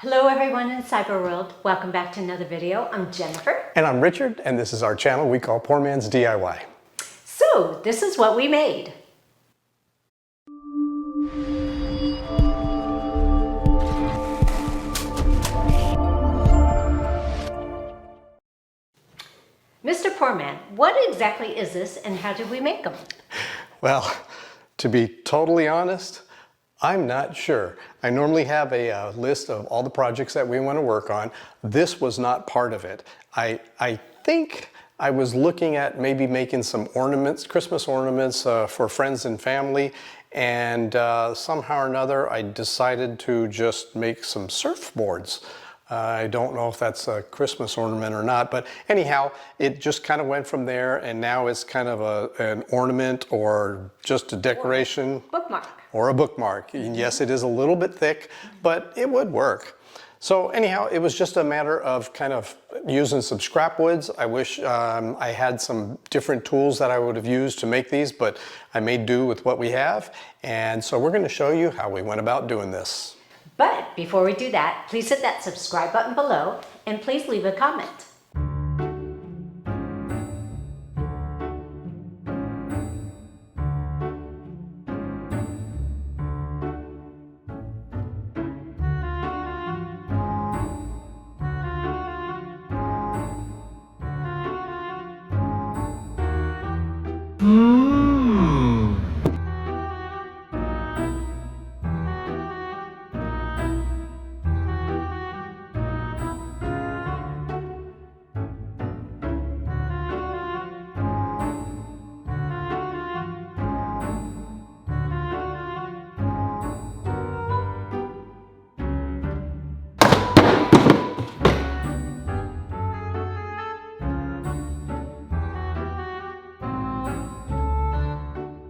Hello everyone in cyber world. Welcome back to another video. I'm Jennifer. And I'm Richard, and this is our channel we call Poor Man's DIY. So this is what we made. Mr. Poor Man, what exactly is this and how did we make them? Well, to be totally honest, I'm not sure. I normally have a list of all the projects that we want to work on. This was not part of it. I think I was looking at maybe making some ornaments, Christmas ornaments for friends and family, and somehow or another I decided to just make some surfboards. I don't know if that's a Christmas ornament or not, but anyhow, it just kind of went from there, and now it's kind of an ornament or just a decoration. Bookmark. Or a bookmark. And yes, it is a little bit thick, but it would work. So anyhow, it was just a matter of kind of using some scrap woods. I wish I had some different tools that I would have used to make these, but I made do with what we have. And so we're going to show you how we went about doing this. But before we do that, please hit that subscribe button below and please leave a comment.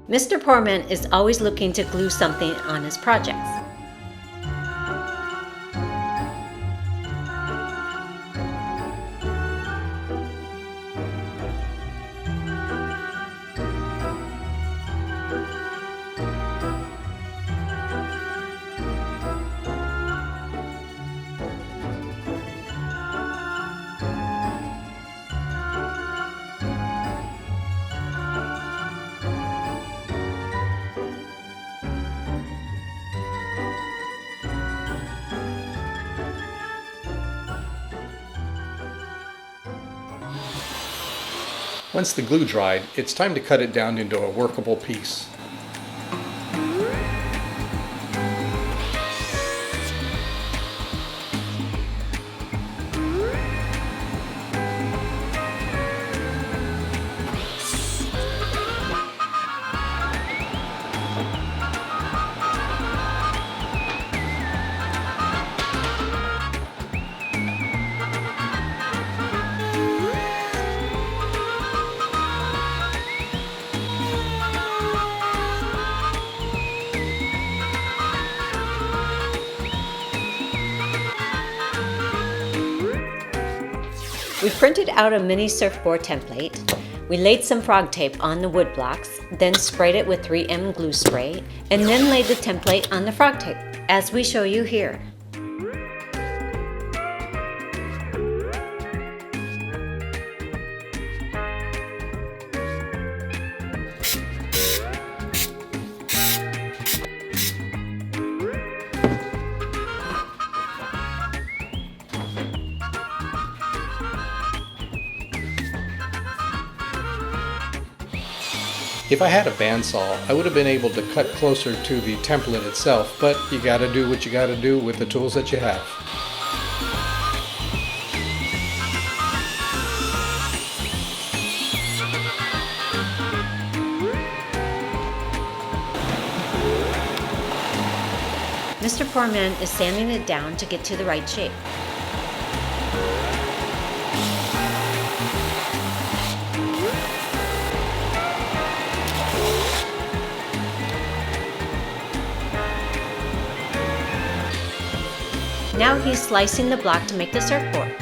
Mr. Poor Man is always looking to glue something on his projects. Once the glue dried, it's time to cut it down into a workable piece. We printed out a mini surfboard template. We laid some frog tape on the wood blocks, then sprayed it with 3M glue spray, and then laid the template on the frog tape, as we show you here. If I had a bandsaw, I would have been able to cut closer to the template itself, but you gotta do what you gotta do with the tools that you have. Mr. Poor Man is sanding it down to get to the right shape. Now he's slicing the block to make the surfboard.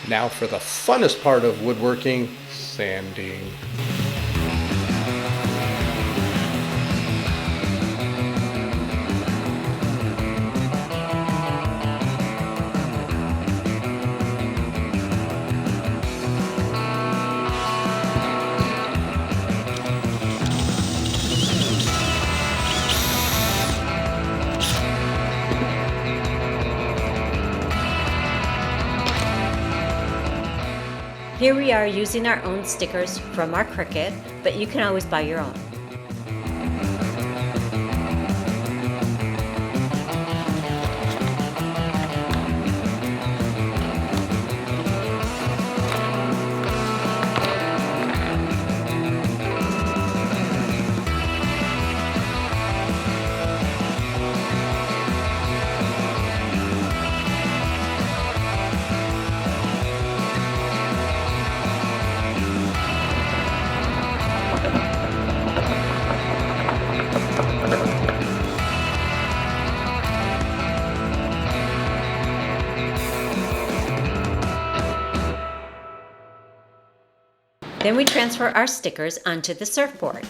Now for the funnest part of woodworking, sanding. Here we are using our own stickers from our Cricut, but you can always buy your own. Then we transfer our stickers onto the surfboard.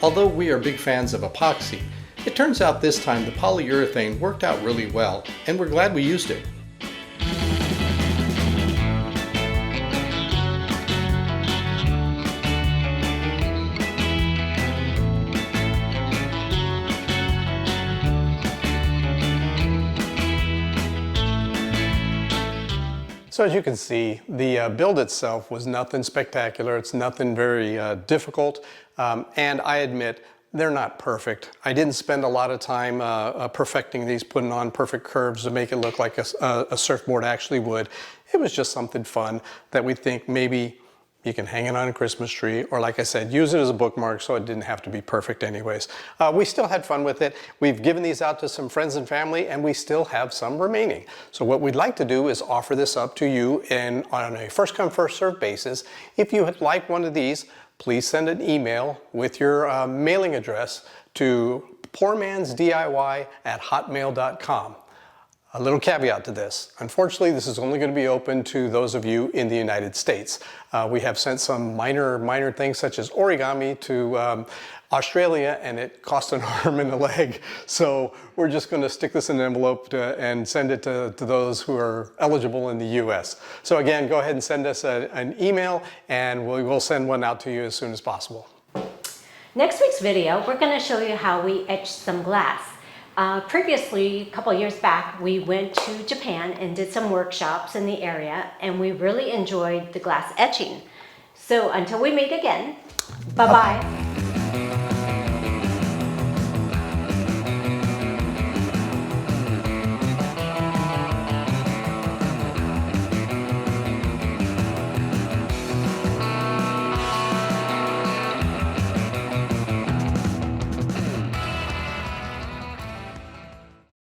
Although we are big fans of epoxy, it turns out this time the polyurethane worked out really well, and we're glad we used it. So as you can see, the build itself was nothing spectacular. It's nothing very difficult. And I admit, they're not perfect. I didn't spend a lot of time perfecting these, putting on perfect curves to make it look like a surfboard actually would. It was just something fun that we think maybe you can hang it on a Christmas tree, or like I said, use it as a bookmark so it didn't have to be perfect anyways. We still had fun with it. We've given these out to some friends and family, and we still have some remaining. So what we'd like to do is offer this up to you on a first come, first served basis. If you would like one of these, please send an email with your mailing address to poormansdiy@hotmail.com. A little caveat to this. Unfortunately, this is only going to be open to those of you in the United States. We have sent some minor things such as origami to Australia, and it cost an arm and a leg. So we're just going to stick this in an envelope and send it to those who are eligible in the US. So again, go ahead and send us an email, and we will send one out to you as soon as possible. Next week's video, we're going to show you how we etch some glass. Previously, a couple years back, we went to Japan and did some workshops in the area, and we really enjoyed the glass etching. So until we meet again, bye-bye.